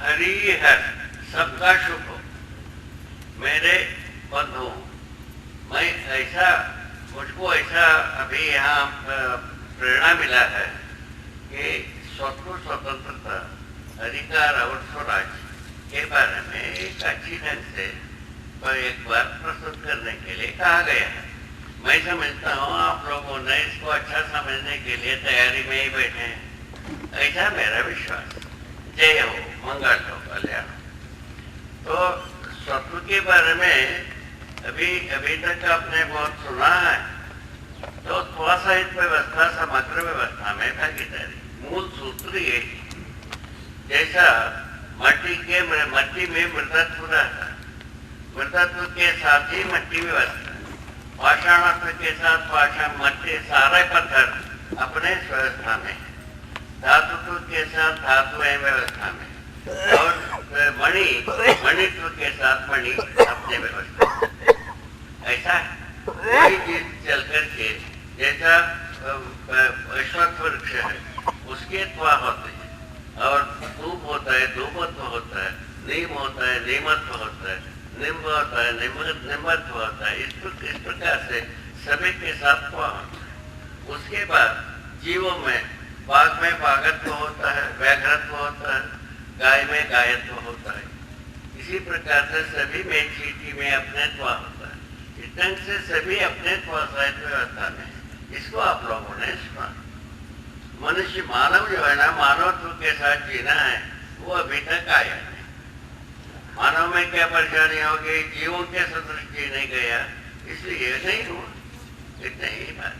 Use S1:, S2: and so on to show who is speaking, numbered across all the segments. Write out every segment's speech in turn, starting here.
S1: हरि हर सबका शुभ हो। मेरे बंधु, मैं ऐसा मुझको ऐसा अभी यहाँ प्रेरणा मिला है कि स्वतंत्रता, अधिकार और स्वराज के बारे में एक अच्छी ढंग से एक बार प्रस्तुत करने के लिए कहा गया है। मैं समझता हूँ आप लोगों ने इसको अच्छा समझने के लिए तैयारी में ही बैठे हैं, ऐसा मेरा विश्वास। जय हो, मंगल हो, कल्याण। तो स्वत्व के बारे में अभी तक आपने बहुत सुना है। तो स्वसाहित्य व्यवस्था समग्र व्यवस्था में भागीदारी मूल सूत्र यही, जैसा मट्टी में मृतत्व रहता, मृतत्व के साथ ही मट्टी व्यवस्था, पाषाणत्व के साथ पाषाण मट्टी सारे पत्थर अपने व्यवस्था में, धातुत्व के साथ धातुएं व्यवस्था में, और मणित्व के साथ मणि अपने व्यवस्था में। ऐसा कोई चीज चल करके जैसा अश्वत्थ वृक्ष है उसके त्वा होते हैं, और धूप होता है, धूपत्व होता है, नीम होता है, नीमत्व होता है, निम्ब होता है, निम्बत्व होता है। इस प्रकार से सभी के साथ त्वा होता है। उसके बाद जीवों में बाघ में बाघत्व होता है, व्याघ्रत्व होता है, गाय में गायत्व होता है। इसी प्रकार से सभी में चींटी में अपने त्वा होता है। इस ढंग से सभी अपने स्वसाहित्य व्यवस्था में, इसको आप लोगों ने सुना। मनुष्य मानव जो है ना, मानवत्व के साथ जीना है, वो अभी तक आया नहीं। मानव में क्या परेशानी हो गई, जीवों के सदृश जी नहीं गया, इसलिए नहीं हुआ। इतना ही बात।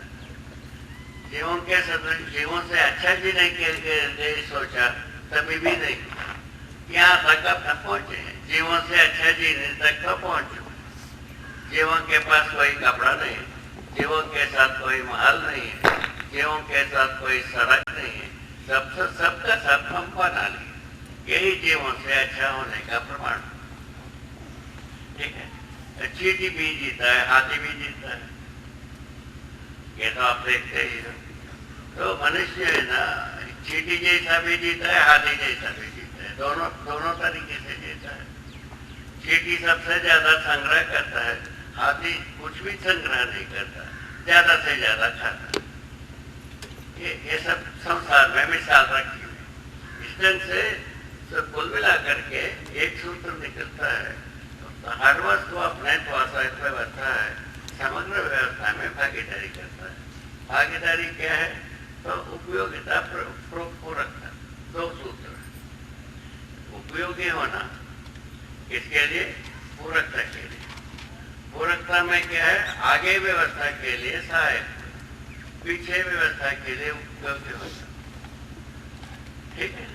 S1: जीवों के सदृश, जीवों से अच्छा जीने के लिए सोचा, तभी भी नहीं। यहाँ तक अब तक पहुंचे हैं, जीवों से अच्छा जीने तक तो पहुंचो। जीवों के पास कोई कपड़ा नहीं, जीवों के साथ कोई महल नहीं है, जीवों के साथ कोई सड़क नहीं है, सबका सब हम बना लिए। यही जीवों से अच्छा होने का प्रमाण। ठीक है, चींटी भी जीता है, हाथी भी जीता है, ये तो आप देखते ही हो। तो मनुष्य है ना, चींटी जैसा भी जीता है, हाथी जैसा भी जीता है, दोनों तरीके से जीता है। चींटी सबसे ज्यादा संग्रह करता है, हाथी कुछ भी संग्रह नहीं करता, ज्यादा से ज्यादा खाता है। ये सब संसार में मिसाल रखी हुई। इस ढंग से सब कुल मिला करके एक सूत्र निकलता है। तो हर वस्तु अपने स्वसाहित्य व्यवस्था है, समग्र व्यवस्था में भागीदारी करता है। भागीदारी क्या है? तो उपयोगिता पूरकता, दो सूत्र। उपयोगी होना किसके लिए? पूरकता के लिए। पूरकता में क्या है? आगे व्यवस्था के लिए सहायक, पीछे व्यवस्था के लिए उपयोगी होता। ठीक है,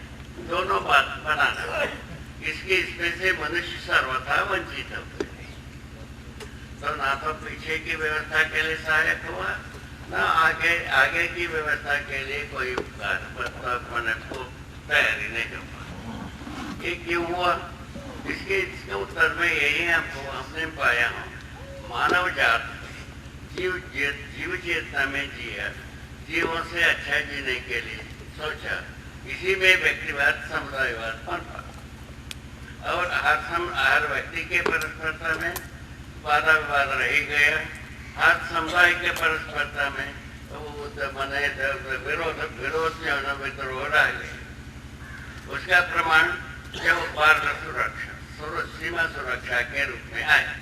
S1: दोनों बात बनाना। इसमें से मनुष्य सर्वथा वंचित होते हैं। तो ना तो पीछे की व्यवस्था के लिए सहायक हुआ, ना आगे की व्यवस्था के लिए कोई तैयारी नहीं कर पाया। ये क्यों हुआ? इसके उत्तर में यही हमने पाया हूँ। मानव जात जीव चेतना में जिया, जीवों से अच्छा जीने के लिए सोचा, इसी में व्यक्तिवाद समुदायवाद पनपा। और हर व्यक्ति के परस्परता में वादा विवाद रह गया, हर समुदाय के परस्परता में विरोध जो है विद्रोह रह गया। उसका प्रमाण जो बार्डर सुरक्षा, सीमा सुरक्षा के रूप में आया।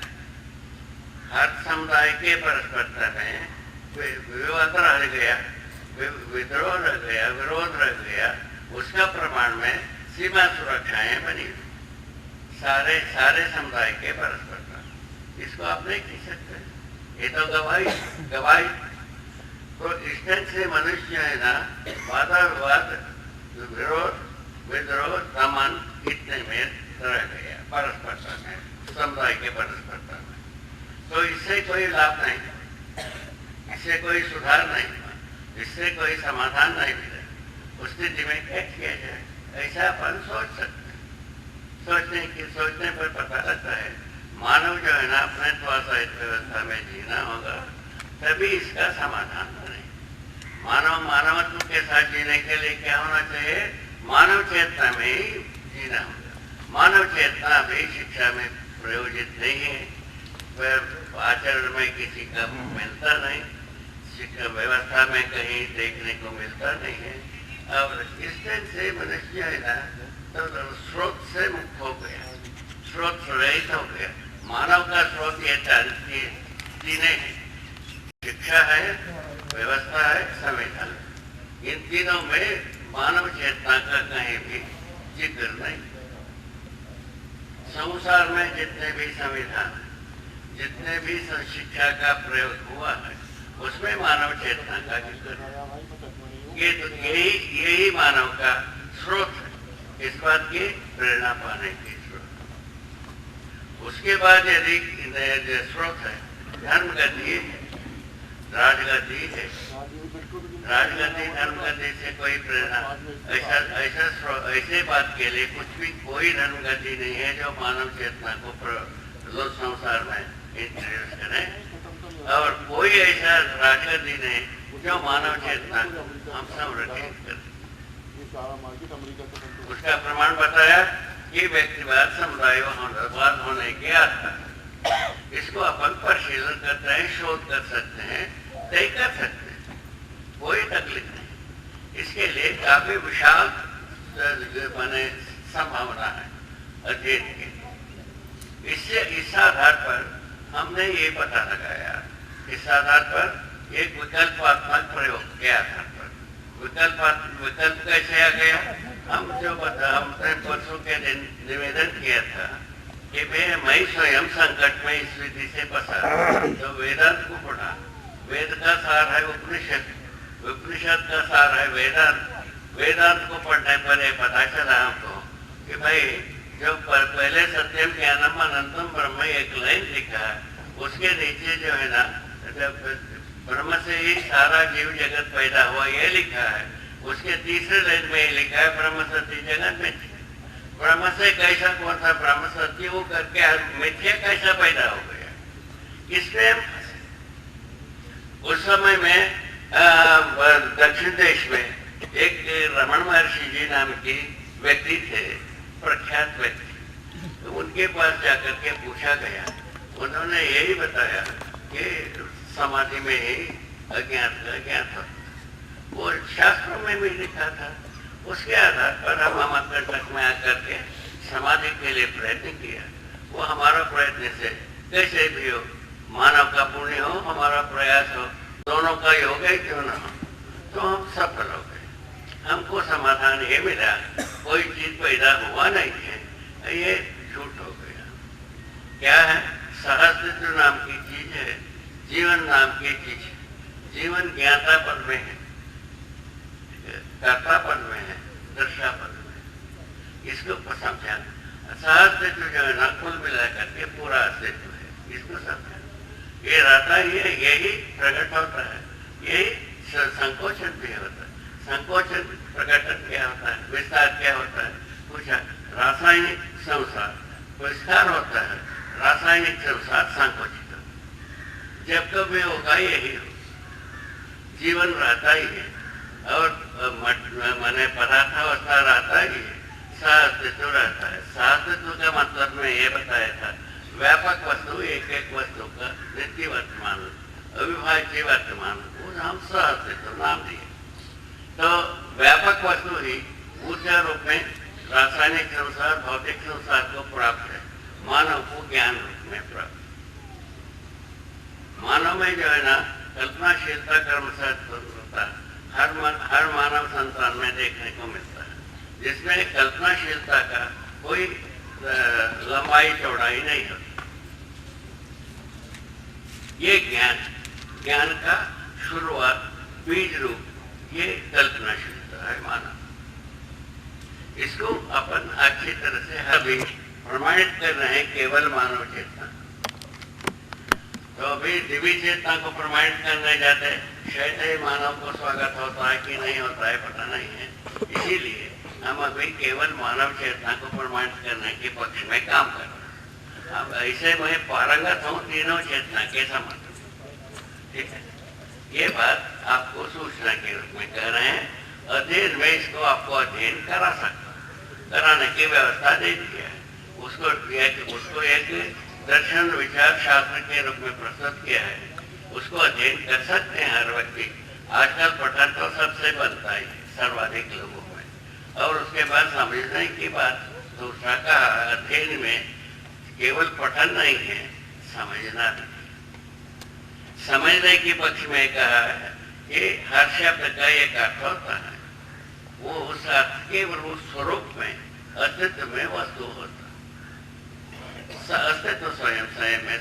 S1: हर समुदाय के परस्परता में विवाद रह गया, विद्रोह रह गया, विरोध रह गया। उसका प्रमाण में सीमा सुरक्षाएं बनी, सारे समुदाय के परस्परता। इसको आप नहीं कह सकते, ये तो गवाही। तो इस ढंग से मनुष्य है ना, वादा विवाद, विरोध, विद्रोह, दमन इतने में रह गया परस्परता में, समुदाय के परस्परता में। तो इससे कोई लाभ नहीं, इससे कोई सुधार नहीं हुआ, इससे कोई समाधान नहीं मिला। उस स्थिति में क्या किया जाए, ऐसा अपन सोच सकते हैं। सोचने पर पता लगता है मानव जो है ना, अपने स्वसाहित्य व्यवस्था में जीना होगा, तभी इसका समाधान बने। मानवत्व के साथ जीने के लिए क्या होना चाहिए? मानव चेतना में ही जीना होगा। मानव चेतना भी शिक्षा में प्रयोजित नहीं है, वह आचरण में किसी का मिलता नहीं, शिक्षा व्यवस्था में कहीं देखने को मिलता नहीं है। और इस दिन से मनुष्य है ना तो स्रोत से मुक्त हो गया, स्रोत रहित हो गया। मानव का स्रोत ये तीन है, शिक्षा है, व्यवस्था है, संविधान। इन तीनों में मानव चेतना का कहीं भी जिक्र नहीं। संसार में जितने भी संविधान, जितने भी शिक्षा का प्रयोग हुआ है, उसमें मानव चेतना का जिक्र है। ये तो यही मानव का स्रोत है, इस बात की प्रेरणा पाने की स्रोत। उसके बाद यदि स्रोत है धर्मगति है, राजगति है, राजगति धर्मगति से कोई प्रेरणा ऐसे बात के लिए कुछ भी कोई धर्मगति नहीं है जो मानव चेतना को लोक संसार में इंट्रोड्यूस करे, और कोई ऐसा राजगति नहीं जो मानव चेतना को हम संरक्षित करे। उसका प्रमाण बताया कि व्यक्तिवाद समुदायवाद होने के आधार इसको अपन परिशीलन करते हैं, शोध कर सकते हैं, तय कर सकते हैं, कोई तकलीफ नहीं। इसके लिए काफी विशाल माने संभावना है अध्ययन की। इससे इस आधार पर हमने ये पता लगाया, इस आधार पर एक विकल्पात्मक प्रयोग के आधार पर विकल्प कैसे आ गया, हमने परसों के दिन निवेदन किया था कि मैं स्वयं संकट में इस विधि से फंसा। तो वेदांत को पढ़ा, वेद का सार है उपनिषद, उपनिषद का सार है वेदांत। वेदांत को पढ़ने पर यह पता चला हमको कि भाई जो पहले सत्यम ज्ञानम अनंतम ब्रह्म एक लाइन लिखा, उसके नीचे जो है ना ब्रह्म से ही सारा जीव जगत पैदा हुआ ये लिखा है। उसके तीसरे लाइन में लिखा है ब्रह्म सत्य जगत मिथ्या। ब्रह्म से कैसा कौन सा ब्रह्म सत्य हो करके मिथ्या कैसा पैदा हो गया, इसमें उस समय में दक्षिण देश में एक रमण महर्षि जी नाम की व्यक्ति थे, प्रख्यात व्यक्ति। तो उनके पास जाकर के पूछा गया, उन्होंने यही बताया कि समाधि में ही अज्ञात होता, वो शास्त्रों में भी लिखा था। उसके आधार पर हम अमरकंटक में आकर के समाधि के लिए प्रयत्न किया। वो हमारा प्रयत्न से कैसे भी हो, मानव का पुण्य हो, हमारा प्रयास हो, दोनों का योग है क्यों ना हो, तो हम सफल हो गए। हमको समाधान ये मिला, कोई चीज पैदा हुआ नहीं है, ये झूठ हो गया। क्या है, सहस्तित्व नाम की चीज है, जीवन नाम की चीज है। जीवन ज्ञाता पद में है, कर्ता पद में है, दृष्टा पद में। इसको समझा, सहस्तित्व जो है ना कुल मिला करके पूरा अस्तित्व है, इसको समझा। ये रहता ही है, यही प्रकट होता है, यही संकोचन भी होता है। संकोचन प्रकटन क्या होता है, विस्तार क्या होता है, पूछा। रासायनिक संसार विस्तार होता है, रासायनिक संसार संकोचित होता है। जब कभी होगा यही हो, जीवन रहता ही है और मैंने पदार्थावस्था रहता ही है, सहअस्तित्व रहता है। सहअस्तित्व का मतलब मैं ये बताया था, व्यापक वस्तु एक एक वस्तु का नित्य वर्तमान अविभाज्य वर्तमान, हम सहअस्तित्व नाम दिए। तो व्यापक वस्तु ही ऊर्जा रूप में रासायनिक संसार भौतिक संसार को प्राप्त है, मानव को ज्ञान रूप में प्राप्त। मानव में जो है ना कल्पनाशीलता कर्म होता है, हर मानव संतान में देखने को मिलता है, जिसमें कल्पनाशीलता का कोई लंबाई चौड़ाई नहीं होती। ये ज्ञान का शुरुआत बीज रूप ये कल्पनाशीलता है मानव। इसको अपन अच्छी तरह से अभी प्रमाणित कर रहे हैं केवल मानव चेतना। तो अभी दिव्य चेतना को प्रमाणित करने जाते, शायद ही मानव को स्वागत होता है कि नहीं होता है पता नहीं है। इसीलिए हम अभी केवल मानव चेतना को प्रमाणित करने के पक्ष में काम कर रहे हैं। अब ऐसे मैं पारंगत हूँ तीनों चेतना के समर्थ, ठीक है। ये बात आपको सूचना के रूप में कह रहे हैं। अध्ययन में इसको आपको अध्ययन कराने की व्यवस्था दे दी है। उसको एक दर्शन विचार शास्त्र के रूप में प्रस्तुत किया है। उसको अध्ययन कर सकते हैं हर व्यक्ति। आजकल पठन तो सबसे बनता है सर्वाधिक लोगों में। और उसके बाद समझने की बात दूसरा का अध्ययन में केवल पठन नहीं है, समझना भी। समझने के पक्ष में कहा है कि हर शब्द का एक अर्थ होता है, वो उस अर्थ के उस स्वरूप में अस्तित्व में वस्तु होता है। अस्तित्व स्वयं स्वयं में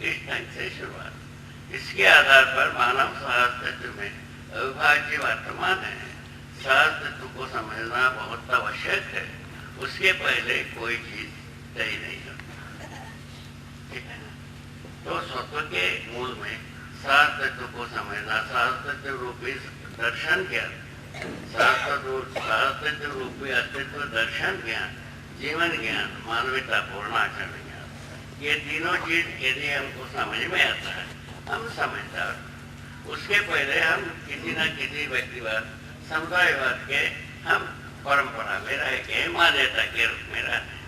S1: इस ढंग से शुरुआत। इसके आधार पर मानव सहअस्तित्व में अविभाज्य वर्तमान है। सहअस्तित्व को समझना बहुत आवश्यक है। उसके पहले कोई चीज तय नहीं होती, ठीक है। तो स्वत्व के मूल में सहअस्तित्व को समझना, सहअस्तित्व रूपी दर्शन ज्ञान, सहअस्तित्व रूपी अस्तित्व दर्शन ज्ञान, जीवन ज्ञान, मानवता पूर्ण आचरण ज्ञान, ये तीनों चीज यदि हमको समझ में आता है, हम समझदार। उसके पहले हम किसी न किसी व्यक्तिवाद, समुदायवाद के हम परंपरा में रह के मान्यता के रूप में रहते हैं।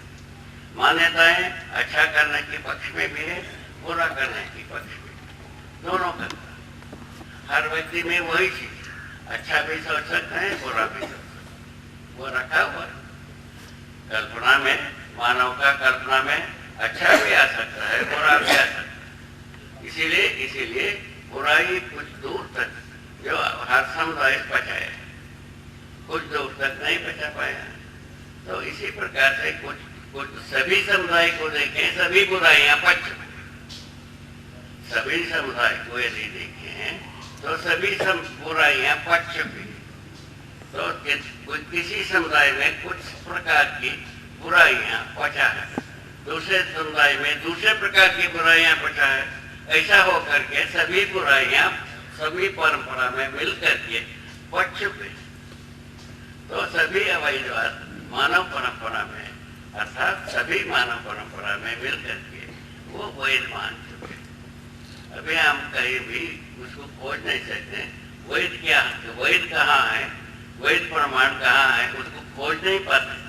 S1: मान्यताएं अच्छा करने के पक्ष में भी है, बुरा करने के पक्ष में, दोनों करता है। हर व्यक्ति में वही चीज, अच्छा भी सोच सकते हैं, बुरा भी सोच सकते हैं, वो रखा हुआ है। कल्पना में, मानव का कल्पना में अच्छा भी आ सकता है, बुरा भी आ सकता है। इसीलिए बुराई कुछ दूर तक जो हर समुदाय पचाए, कुछ दूर तक नहीं पचा पाया। तो इसी प्रकार से कुछ सभी समुदाय को देखें, सभी बुराइयां पच, सभी समुदाय को यदि देखें तो सभी बुराइयां पच चुकी। तो किसी समुदाय में कुछ प्रकार की बुराइयां पचा है, दूसरे समुदाय में दूसरे प्रकार की बुराइयां पचा है। ऐसा होकर के सभी बुराइयां सभी परंपरा में मिल करके पच चुके। तो सभी अवैधवाद मानव परंपरा में, अर्थात सभी मानव परंपरा में मिल करके वो वैध मान चुके। अभी हम कहीं भी उसको खोज नहीं सकते, वैध क्या, वैध कहाँ है, वैध प्रमाण कहाँ है, उसको खोज नहीं पाते।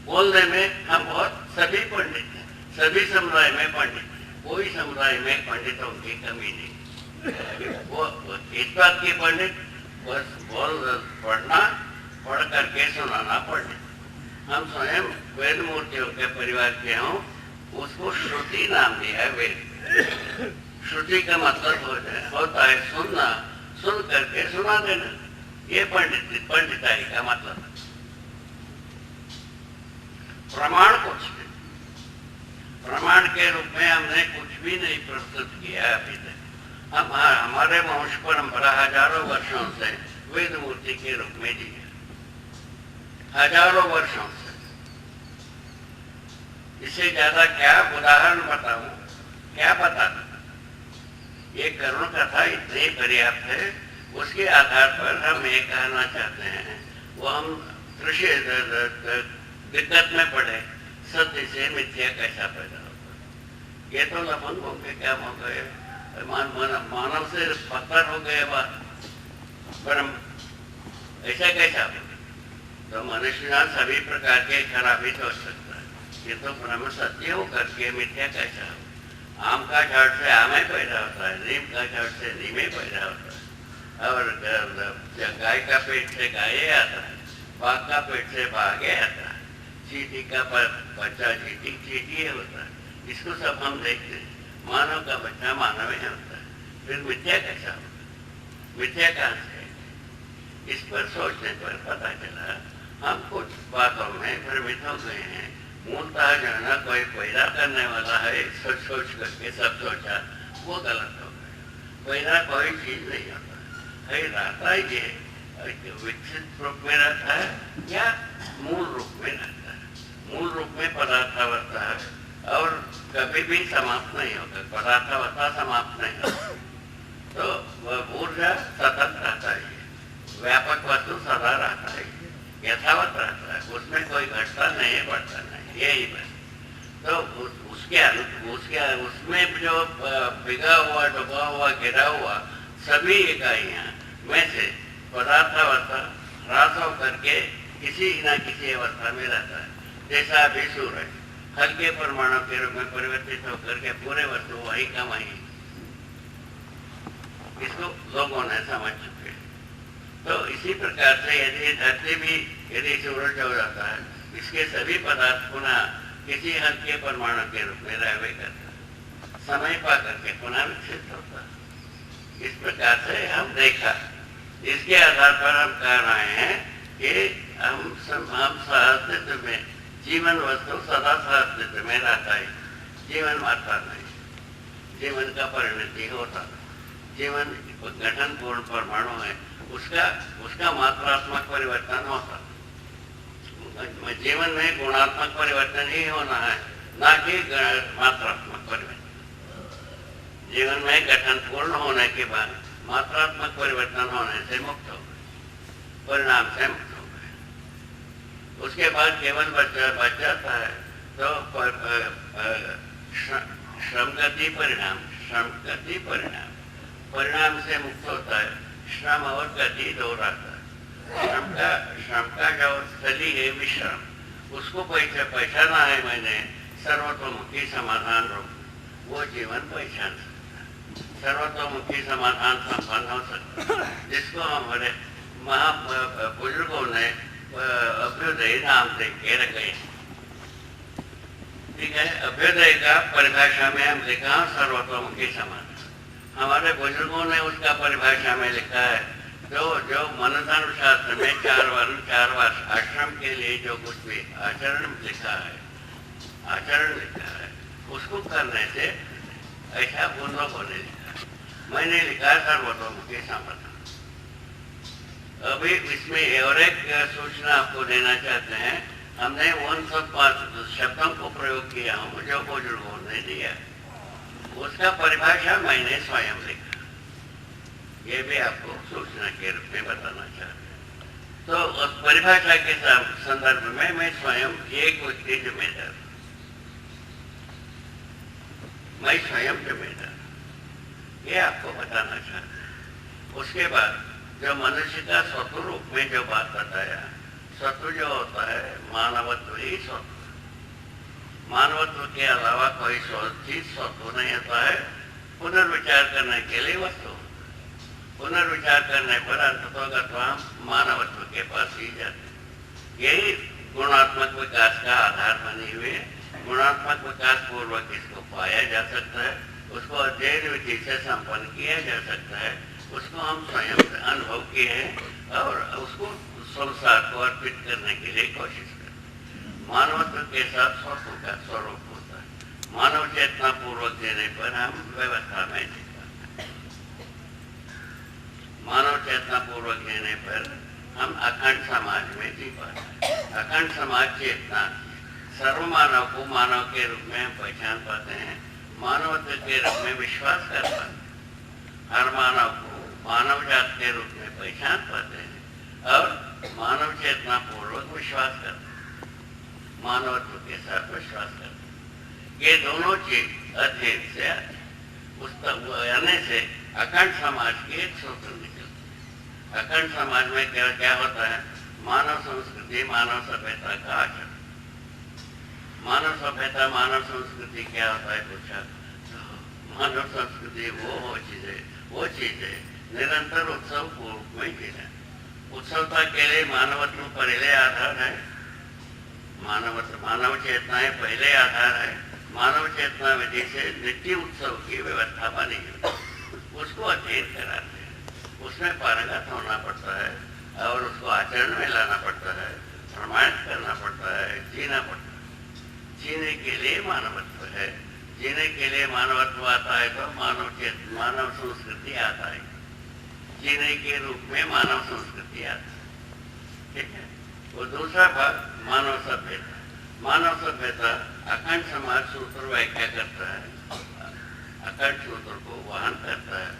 S1: बोलने में हम बहुत सभी पंडित हैं, सभी समुदाय में पंडित, कोई समुदाय में पंडितों की कमी नहीं। वो इस बात की पंडित बस पढ़ना, पढ़ करके सुनाना पंडित। हम स्वयं वेद मूर्तियों के परिवार के हों, उसको श्रुति नाम दिया है। वेद श्रुति का मतलब होता है सुनना, सुन करके सुना देना। ये पंडिताई का मतलब है। प्रमाण कुछ नहीं, प्रमाण के रूप में हमने कुछ भी नहीं प्रस्तुत किया अभी तक। हम हमारे वंश परंपरा हजारों वर्षों से वेद मूर्ति के रूप में जी है, हजारों वर्षों से। इससे ज्यादा क्या उदाहरण बताऊं, क्या बताना। ये करुण कथा इतनी पर्याप्त है। उसके आधार पर हम ये कहना चाहते हैं, वो हम कृषि दिक्कत में पड़े, सत्य से मिथ्या कैसा पैदा होता है। ये तो लफंग हो गए, क्या हो गए, मानव से पत्थर हो गए बात, पर ऐसा कैसा हो। तो मनुष्य सभी प्रकार के खराबी सोच सकता है, ये तो ब्रह्म सत्य हो करके मिथ्या कैसा हो। आम का झाड़ से आम पैदा होता है, नीम का झाड़ से नीमे पैदा होता है, और गाय का पेट से गाय आता है, बाघ का पेट से बाघे आता है, चींटी का बच्चा चींटी होता है। इसको सब हम देखते हैं। मानव का बच्चा मानव ही होता है। फिर मिथ्या कैसा होता, मिथ्या कहाँ से। इस पर सोचने पर पता चला हम कुछ बातों में भ्रमित हो गए हैं। मूलतः जो है ना, कोई पैदा करने वाला है, सोच करके सब सोचा, वो गलत हो गया। पैदा कोई चीज नहीं होता है, रहता ही ये विकसित रूप में रहता है या मूल रूप में रहता है। मूल रूप में पदार्थावस्था है और कभी भी समाप्त नहीं होता, पदार्थावस्था समाप्त नहीं होता। तो ऊर्जा सतत रहता है, व्यापक वस्तु सदा रहता है, यथावत रहता है, उसमें कोई घटता नहीं है, बढ़ता नहीं, यही बस। तो उसमें जो भिगा हुआ, डूबा हुआ, गिरा हुआ सभी इकाइयां में से पदार्थावस्था ह्रास होकर के किसी न किसी अवस्था में रहता है। जैसा अभी सूरज हल्के परमाणु के रूप में परिवर्तित होकर के पूरे वस्तु वही का वही, इसको लोगों ने समझ चुके। तो इसी प्रकार से यदि धरती भी यदि सूरज हो जाता है, इसके सभी पदार्थ पुनः किसी हल्के परमाणु के रूप में रहवे करता है, समय पा करके पुनः विकसित होता है। इस प्रकार से हम देखा, इसके आधार पर हम कह रहे हैं कि हम सहअस्तित्व में, जीवन वस्तु सदा सहअस्तित्व में रहता है, जीवन मात्र नहीं, जीवन का परिणति होता है। जीवन गठन पूर्ण परमाणु है, उसका मात्रात्मक परिवर्तन होता है। जीवन में गुणात्मक परिवर्तन ही होना है, ना कि मात्रात्मक परिवर्तन। जीवन में गठन पूर्ण होने के बाद मात्रात्मक परिवर्तन होने से मुक्त हो गए, परिणाम से मुक्त हो गए। उसके बाद केवल बच जाता है तो श्रमगति परिणाम, श्रमगति परिणाम, परिणाम से मुक्त होता है। श्रम और गति दो रहता है। श्रम का जो स्थली है विश्राम, उसको पहचाना है मैंने सर्वतोमुखी समाधान रूप, वो जीवन पहचान सकता है, सर्वतोमुखी समाधान संपन्न हो सकता है, जिसको हमारे बुजुर्गों ने अभ्युदय नाम दे के रखे। ठीक है, अभ्युदय का परिभाषा में हम लिखा सर्वतोमुखी समाधान, हमारे बुजुर्गों ने उसका परिभाषा में लिखा है। जो मनोधर्म शास्त्र में 4 वर्ण 4 वर्ष आश्रम के लिए जो कुछ भी आचरण लिखा है, आचरण लिखा है, उसको करने से ऐसा बुजुर्गों ने लिखा है। मैंने लिखा सर्वतोमुखी समाधान। अभी इसमें और एक सूचना आपको देना चाहते हैं, हमने उन सब शब्दों को प्रयोग किया हूँ जो बुजुर्गों ने दिया, उसका परिभाषा मैंने स्वयं लिखा, ये भी आपको सूचना के रूप में बताना चाहते हैं। तो उस परिभाषा के संदर्भ में मैं स्वयं एक व्यक्ति जिम्मेदार, मैं स्वयं जिम्मेदार, ये आपको बताना चाहते हैं। उसके बाद जो मनुष्य का स्वतः रूप में जो बात बताया, स्वतः जो होता है मानवत्व ही स्वतः, मानवत्व के अलावा कोई चीज स्वतः नहीं होता है। पुनर्विचार करने के लिए वस्तु, पुनर्विचार करने पर अंततोगत्वा मानवत्व के पास ही जाते। यही गुणात्मक विकास का आधार बने हुए, गुणात्मक विकास पूर्वक इसको पाया जा सकता है, उसको अध्ययन विधि से संपन्न किया जा सकता है, उसको हम स्वयं अनुभव किए हैं और उसको संसार को अर्पित करने के लिए कोशिश करें। मानवत्व के साथ स्वतः का स्वरूप होता है। मानव चेतना पूर्वक देने पर हम व्यवस्था में जी पाते, मानव चेतना पूर्वक देने पर हम अखंड समाज में जी पाते। अखंड समाज चेतना सर्व मानव को मानव के रूप में हम पहचान पाते हैं, मानवत्व के रूप में विश्वास कर पाते हैं, हर मानव को मानव जात के रूप में पहचान पाते हैं और मानव चेतना पूर्वक विश्वास करते हैं, मानवत्व के साथ विश्वास करते हैं। ये दोनों चीज अध्ययन से आने से अखंड समाज की एक सूत्र निकलती है। अखंड समाज में क्या होता है? मानव संस्कृति, मानव सभ्यता का आचरण। मानव सभ्यता, मानव संस्कृति क्या होता है पूछा, मानव संस्कृति वो चीज है निरंतर उत्सव के रूप में जीना। उत्सवता के लिए मानवत्व पहले आधार है, मानव चेतनाएं पहले आधार है। मानव चेतना विधि से नित्य उत्सव की व्यवस्था बनी है, उसको अध्ययन कराते हैं, उसमें पारंगत होना पड़ता है और उसको आचरण में लाना पड़ता है, प्रमाणित करना पड़ता है, जीना पड़ता है। जीने के लिए मानवत्व है, जीने के लिए मानवत्व आता है तो मानव संस्कृति आता है, जीने के रूप में मानव संस्कृति आता है। ठीक है, वो दूसरा भाग मानव सभ्यता। मानव सभ्यता अखंड समाज सूत्र व्याख्या करता है, अखंड सूत्र को वहन करता है,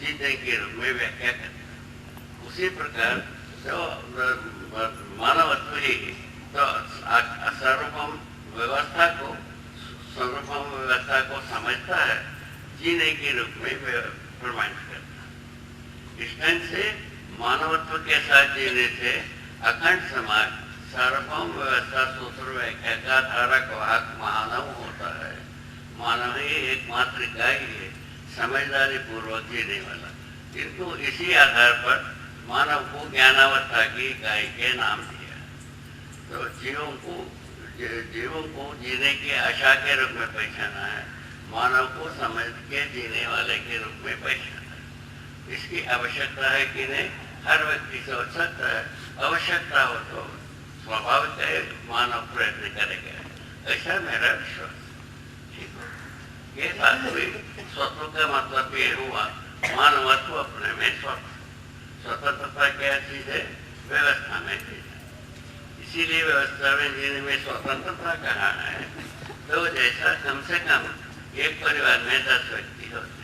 S1: जीने के रूप में व्याख्या करता है। उसी प्रकार जो मानवत्व ही तो सर्वभौम व्यवस्था को समझता है, जीने के रूप में प्रमाणित करता है। इस ढंग से मानवत्व के साथ जीने से अखंड समाज सार्वभौम व्यवस्था सूत्र व्याख्या का धारक वाहक मानव होता है। मानव ही एकमात्र गाय है समझदारी पूर्वक जीने वाला, किंतु इसी आधार पर मानव को ज्ञानावस्था की गाय के नाम दिया। तो जीवों को जीने की आशा के रूप में पहचाना है, मानव को समझ के जीने वाले के रूप में पहचाना है। इसकी आवश्यकता है कि नहीं, हर व्यक्ति सोच सकता है, आवश्यकता हो तो स्वाभाविक है मानव प्रयत्न करेगा, ऐसा मेरा विश्वास। ठीक है, ये बात हुई। स्वत्व का मतलब ये हुआ मानवत्व अपने में स्वतंत्रता क्या चीज है, व्यवस्था में चीज है, इसीलिए व्यवस्था में जीने में स्वतंत्रता कहा है। तो जैसा कम से कम एक परिवार में 10 व्यक्ति होते,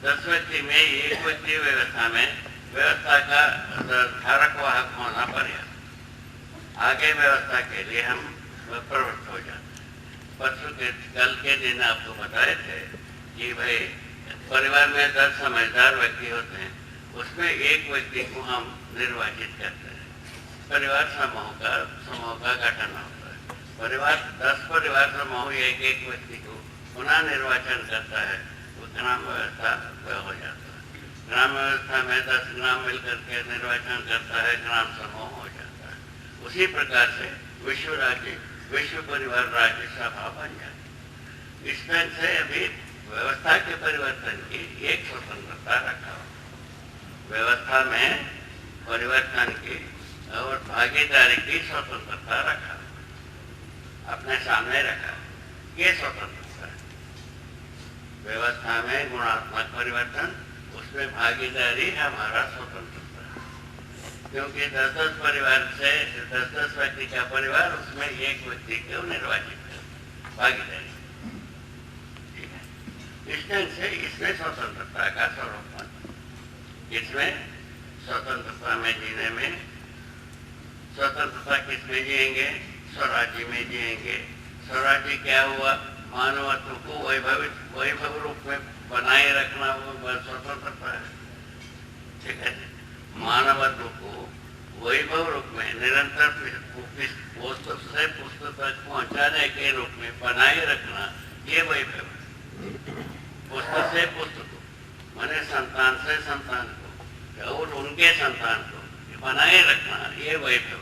S1: 10 व्यक्ति में एक व्यक्ति व्यवस्था का धारक वाहक होना पर्याप्त, आगे व्यवस्था के लिए हम प्रवृत्त हो जाते। परसों के कल के दिन आपको बताए थे कि भाई परिवार में 10 समझदार व्यक्ति होते हैं, उसमें एक व्यक्ति को हम निर्वाचित करते हैं, परिवार समूह का गठन होता है। 10 परिवार समूह एक व्यक्ति को पुनः निर्वाचन करता है, वो ग्राम व्यवस्था हो जाता है। ग्राम व्यवस्था में 10 ग्राम मिलकर के निर्वाचन करता है, ग्राम समूह हो जाता है। उसी प्रकार से विश्व परिवार राज्य सभा बन जाती। इस ढंग से अभी व्यवस्था के परिवर्तन की एक स्वतंत्रता रखा, व्यवस्था में परिवर्तन की और भागीदारी की स्वतंत्रता रखा, अपने सामने रखा। ये स्वतंत्रता है व्यवस्था में गुणात्मक परिवर्तन, उसमें भागीदारी हमारा स्वतंत्रता है। क्योंकि 10-10 परिवार से 10-10 व्यक्ति का परिवार, उसमें एक व्यक्ति को निर्वाचित कर भागीदारी, ठीक है। इस ढंग से इसमें स्वतंत्रता का स्वरूप बनता, इसमें स्वतंत्रता में जीने में, स्वतंत्रता किसमें जिएंगे, स्वराज्य में जिएंगे। स्वराज्य क्या हुआ, मानवत्व को वैभव रूप में बनाए रखना, वो स्वतंत्रता है, ठीक है। मानवत्व को वैभव रूप में निरंतर पुस्तक से पुस्तक तक पहुंचाने के रूप में बनाए रखना, ये वैभव है। पुस्तक से पुस्तक माने संतान से संतान को और उनके संतान को बनाए रखना, ये वैभव।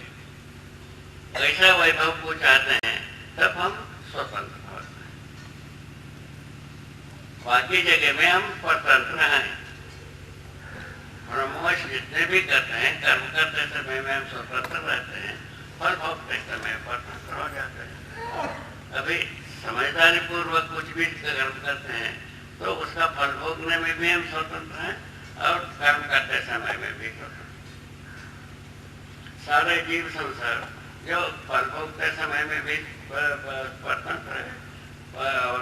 S1: ऐसा वैभव को चाहते हैं तब हम स्वतंत्र होते हैं, बाकी जगह में हम स्वतंत्र हैं। ब्रह्मवश जितने भी करते हैं, कर्म करते समय में हम स्वतंत्र रहते हैं, फल भोगते समय स्वतंत्र हो जाते हैं। अभी समझदारी पूर्वक कुछ भी कर्म करते हैं तो उसका फल भोगने में भी हम स्वतंत्र हैं और कर्म करते समय में भी स्वतंत्र। सारे जीव संसार जो फल भोगते समय में भी स्वतंत्र है और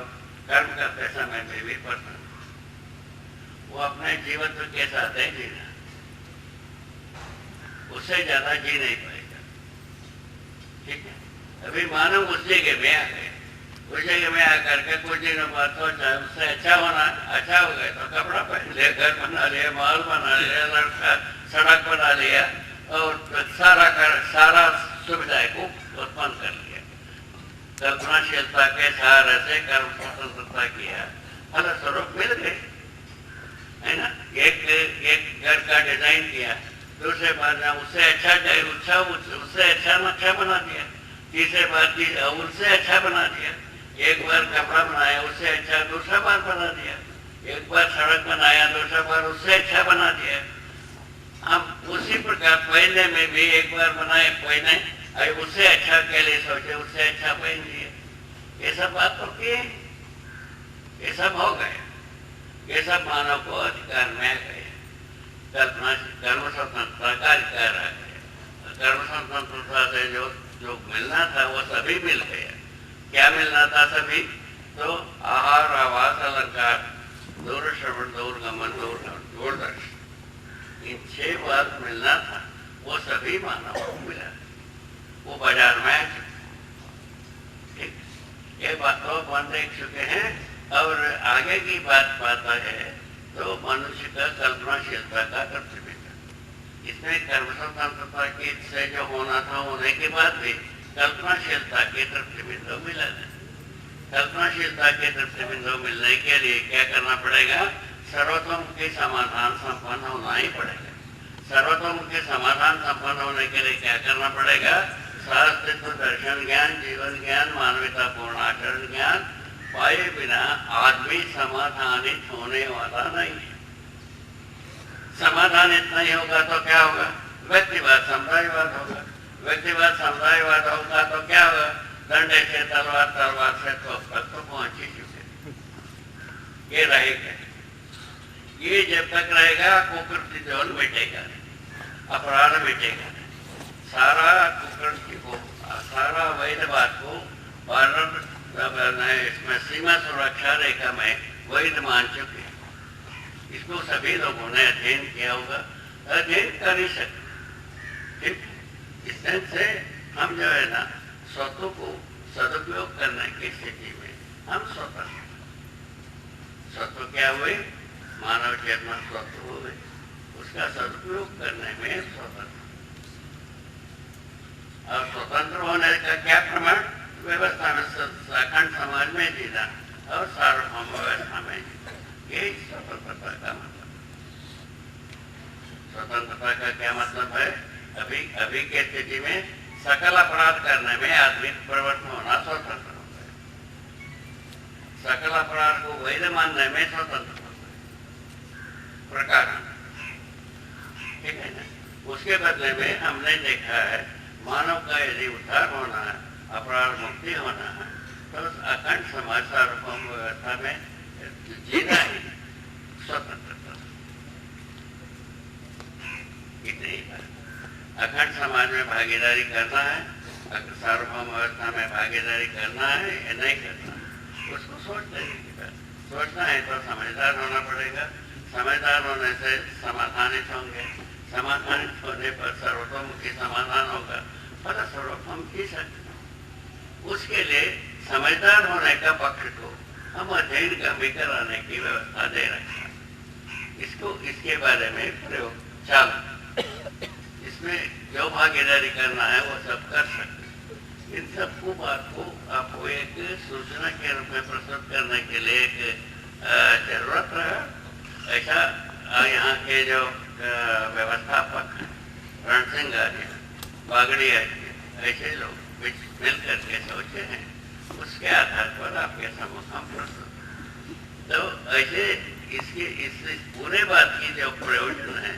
S1: कर्म करते समय में भी स्वतंत्र, वो अपने जीवत्व के साथ है जीना, उससे ज्यादा जी नहीं पाएगा, ठीक है। अभी मानव उस जगह में आ गए, उस जगह में आकर के कुछ दिनों बाद सोचा उससे अच्छा हो गया तो कपड़ा पहन लिया, घर बना लिया, माल बना लिया, लड़का सड़क बना लिया और सारा सुविधाएं को उत्पन्न कर लिया। कल्पनाशीलता के सहारे से कर्म स्वतंत्रता किया, फलस्वरूप मिल गए, है ना। एक घर का डिजाइन किया, दूसरे बार उससे अच्छा नक्शा बना दिया, तीसरे बार उससे अच्छा बना दिया, एक बार कपड़ा बनाया उससे अच्छा दूसरा बार बना दिया, एक बार सड़क बनाया दूसरा बार उससे अच्छा बना दिया। हम उसी प्रकार पहले में भी एक बार बनाए, पहले उससे अच्छा के लिए सोचे, उससे अच्छा पहन लिए। ये सब बात तो की, ये सब हो गए, ये सब मानव को अधिकार में आ गए। कर्म स्वतंत्रता का अधिकार आ गया। कर्म स्वतंत्रता से जो मिलना था वो सभी मिल गया। क्या मिलना था सभी, तो आहार, आवास, अलंकार, दूर श्रवण, दूर गमन, दूरदर्शन, इन 6 बात मिलना था, वो सभी मानव को मिला, वो बाजार में आ चुके। ये बात तो अपन देख चुके हैं। और आगे की बात है तो मनुष्य का कल्पनाशीलता का कर्तव्य, इसमें कर्म स्वतंत्रता की से जो होना था होने के बाद भी कल्पनाशीलता के तृप्ति बिंदु मिलन है। कल्पनाशीलता के तृप्ति बिंदु मिलने के लिए क्या करना पड़ेगा? सर्वतोमुखी समाधान संपन्न होना ही पड़ेगा। सर्वतोमुखी समाधान संपन्न होने के लिए क्या करना पड़ेगा? सहअस्तित्व दर्शन ज्ञान, जीवन ज्ञान, मानवता पूर्ण आचरण ज्ञान पाए बिना आदमी समाधानित होने वाला नहीं है। समाधानित नहीं होगा तो क्या होगा? व्यक्तिवाद समुदायवाद होगा। व्यक्तिवाद समुदायवाद होगा तो क्या होगा? डंडे से तलवार, तलवार से तोप तक तो पहुंच ही चुके। ये रहेगा, ये जब तक रहेगा कुकृति जोन मिटेगा, अपराध मिटेगा। सारा कुकृति को, सारा वैधवाद को भारत इसमें सीमा सुरक्षा रेखा में वैध मान चुके हैं। इसको सभी लोगों ने अध्ययन किया होगा, अध्ययन कर ही सकते। ठीक, इस तरह से हम जो है ना स्वतों को सदुपयोग करने की स्थिति में हम स्वतंत्र। स्वतः क्या हुए? मानव चेतना स्वतः हुए, उसका सदुपयोग करने में स्वतंत्र। और स्वतंत्र होने का क्या प्रमाण? व्यवस्था में, अखंड समाज में जीना और सार्वभौम व्यवस्था में जीना, यही स्वतंत्रता का मतलब। स्वतंत्रता का क्या मतलब है? अभी के स्थिति में सकल अपराध करने में आदमी प्रवृत्त होना स्वतंत्र होता है, सकल अपराध को वैध मानने में स्वतंत्र होता है प्रकार। ठीक है ना? उसके बदले में हमने देखा है मानव का यदि उद्धार होना है, अपराध मुक्ति होना है, तो अखंड समाज सार्वभौम व्यवस्था में जीना ही स्वतंत्रता। इतनी बात। अखंड समाज में भागीदारी करना है, सार्वभौम व्यवस्था में भागीदारी करना है या नहीं करना है, उसको सोचने की बात। सोचना है तो समझदार होना पड़ेगा। समझदार होने से समाधानित होंगे, समाधानित होने पर सर्वतोमुखी समाधान होगा, फलस्वरूप हम जी सकते। उसके लिए समझदार होने का पक्ष को हम अध्ययन कमी कराने की व्यवस्था दे रहे हैं। इसके बारे में प्रयोग चालू। इसमें जो भागीदारी करना है वो सब कर सकते। इन सबको बात को आपको एक सूचना के रूप में प्रस्तुत करने के लिए एक जरूरत रहा। ऐसा यहाँ के जो व्यवस्थापक हैं, रणसिंह आर्य, बागड़ी आर्य, ऐसे लोग मिल करके सोचे हैं, उसके आधार पर आपके सम्मुख हम प्रस्तुत। तो ऐसे इस पूरे बात की जो प्रयोजन है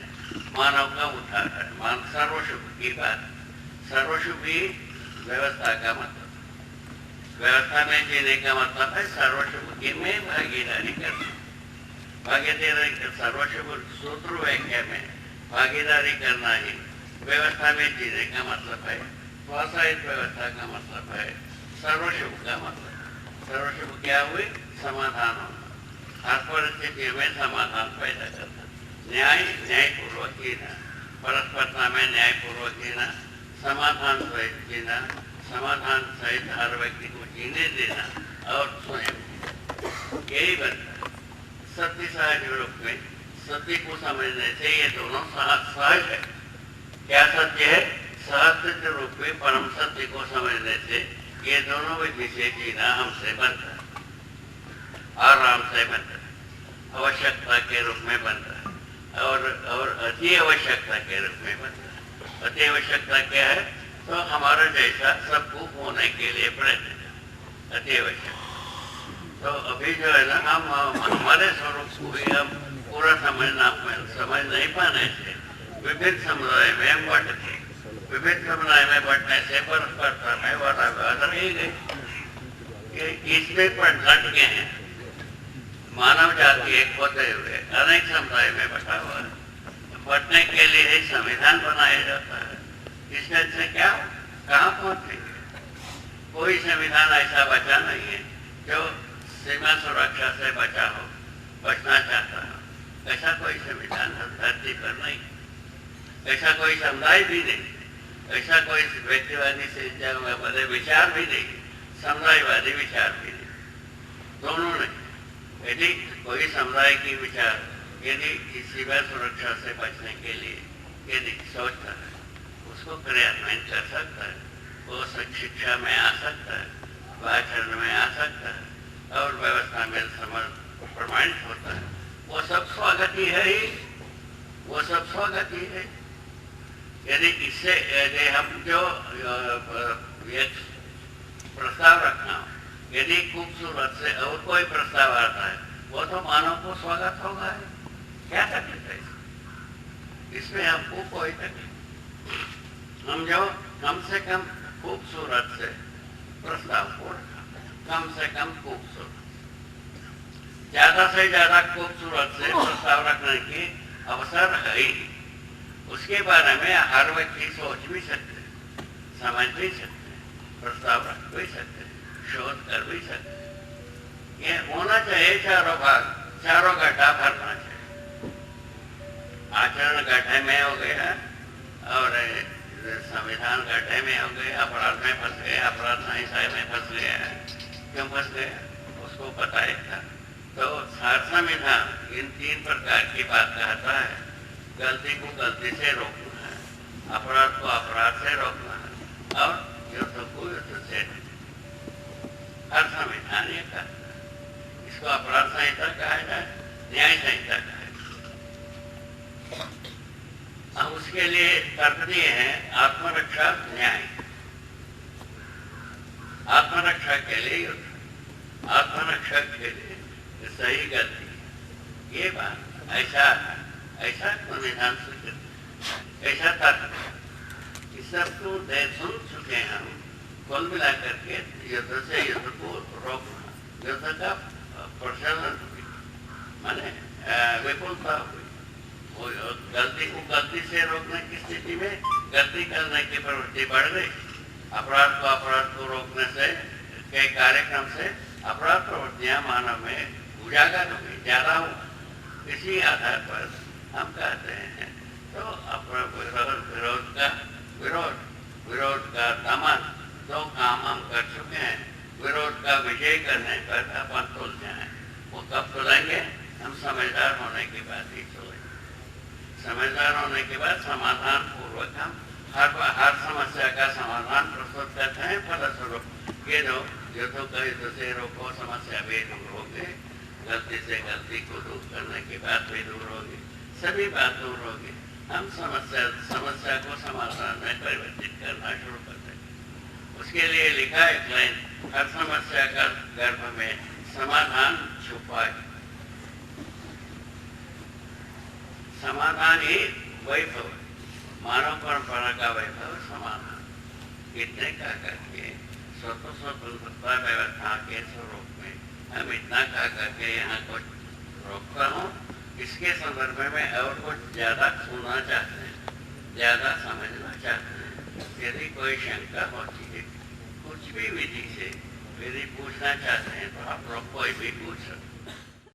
S1: मानव का उद्धार है, सर्वशुभ की बात। सर्वशुभी व्यवस्था का मतलब, व्यवस्था में जीने का मतलब है सर्वशुभ की में भागीदारी करना। भागीदारी सर्वशुभ सूत्र व्याख्या में भागीदारी करना ही व्यवस्था में जीने का मतलब है। स्वास्थ्य व्यवस्था का मतलब है सर्वशुभ का मतलब। सर्वशुभ क्या हुए? समाधान होना, हर परिस्थिति में समाधान पैदा करना, न्यायपूर्वक जीना, परस्परता में न्यायपूर्वक जीना, समाधान सहित जीना, समाधान सहित हर व्यक्ति को जीने देना और स्वयं, यही बनता है। सत्य सहज रूप में सत्य को समझने से ये दोनों सहज है। क्या सत्य है? सहस्तित्व रूप में परम सत्य को समझने से ये दोनों विधि से जीना हमसे बनता है, आराम से बनता है, आवश्यकता के रूप में बनता है और अति आवश्यकता के रूप में बनता है। अति आवश्यकता क्या है? तो हमारा जैसा सबको होने के लिए प्रयत्न है, अति आवश्यक। तो अभी जो है ना हम हमारे स्वरूप को भी हम पूरा समझ नहीं पाने से विभिन्न समुदाय में हम बंटते। विभिन्न समुदाय में बंटने से परस्परता में वाद रह गए। इसमें पर घट गए हैं। मानव जाति एक होते हुए अनेक समुदाय में बटा हुआ है। बंटने के लिए ही संविधान बनाया जाता है। इससे क्या कहाँ पहुँचेंगे? कोई संविधान ऐसा बचा नहीं है जो सीमा सुरक्षा से बचना चाहता है। ऐसा कोई संविधान धरती पर नहीं, ऐसा कोई समुदाय भी नहीं, ऐसा कोई व्यक्तिवादी से बड़े विचार भी नहीं, समुदायवादी विचार भी नहीं, दोनों नहीं। यदि कोई समुदाय की विचार यदि सीमा सुरक्षा से बचने के लिए यदि सोचता है, उसको क्रियान्वयन कर सकता है। वो शिक्षा में आ सकता है, वो आचरण में आ सकता है और व्यवस्था में समझ प्रमाणित होता है, वो सब स्वागत ही है ही, वो सब स्वागत ही है। यदि इससे यदि हम जो एक प्रस्ताव रखना, यदि खूबसूरत से और कोई प्रस्ताव आता है वो तो मानव को स्वागत होगा है। क्या तकलीफ है इसमें? हमको कोई तकलीफ, हम जो कम से कम खूबसूरत से प्रस्ताव को रखा, कम से कम खूबसूरत, ज्यादा से ज्यादा खूबसूरत से प्रस्ताव रखने की अवसर है ही। उसके बारे में हर व्यक्ति सोच भी सकते, समझ भी सकते, प्रस्ताव रख भी सकते, शोध कर भी सकते। ये होना चाहिए चारों भाग, चारों गड्ढा भरना चाहिए। आचरण गड्ढे में हो गया और संविधान गड्ढे में हो गया, अपराध में फंस गया, अपराध संहिता में फंस गया। क्यों फंस गया उसको पता ही था। तो संविधान इन 3 प्रकार की बात कहता है। गलती को गलती से रोकना है, अपराध को अपराध से रोकना है और युद्ध को युद्ध से। हर संविधान ये कहता है। इसको अपराध संहिता कहा जाए, न्याय संहिता कहा जाए। हम उसके लिए तर्क दिए हैं आत्मरक्षा न्याय, आत्मरक्षा के लिए युद्ध, आत्मरक्षा के लिए सही गलती। ये बात ऐसा संविधान स्वीकृत, ऐसा तर्क। इस सब को सुन चुके हैं हम। कुल मिलाकर के युद्ध से युद्ध को रोकना, युद्ध का प्रचलन माने विपुलता हुई। गलती को गलती से रोकने की स्थिति में गलती करने की प्रवृत्ति बढ़ गई। अपराध को रोकने से के कार्यक्रम से अपराध प्रवृत्तियां मानव में उजागर हुई, ज्यादा हुआ। इसी आधार पर हम कहते हैं तो अपना विरोध का दमन 2 काम हम कर चुके हैं। विरोध का विजय करने पर अपन तुल जाए। वो कब तुलेंगे? हम समझदार होने के बाद ही तुलेंगे। समझदार होने के बाद समाधान पूर्वक हम हर समस्या का समाधान प्रस्तुत करते हैं। फलस्वरूप ये जो युद्धों का युद्ध से रोको, समस्या भी दूर होगी, गलती से गलती को दूर करने के बाद भी दूर होगी, सभी बात दूर होगी। हम समस्या को समाधान में परिवर्तित करना शुरू कर देंगे। उसके लिए लिखा है एक लाइन, हर समस्या का गर्भ में समाधान छुपा है। समाधान ही वैभव, मानव परंपरा का वैभव समाधान। इतने का करके स्वतंत्रता व्यवस्था के स्वरूप में हम इतना कह करके यहाँ कुछ रोकता हूँ। इसके संदर्भ में और कुछ ज्यादा सुनना चाहते हैं, ज्यादा समझना चाहते हैं। यदि कोई शंका होती है कुछ भी विधि से यदि पूछना चाहते हैं तो आप लोग कोई भी पूछ सकते हैं।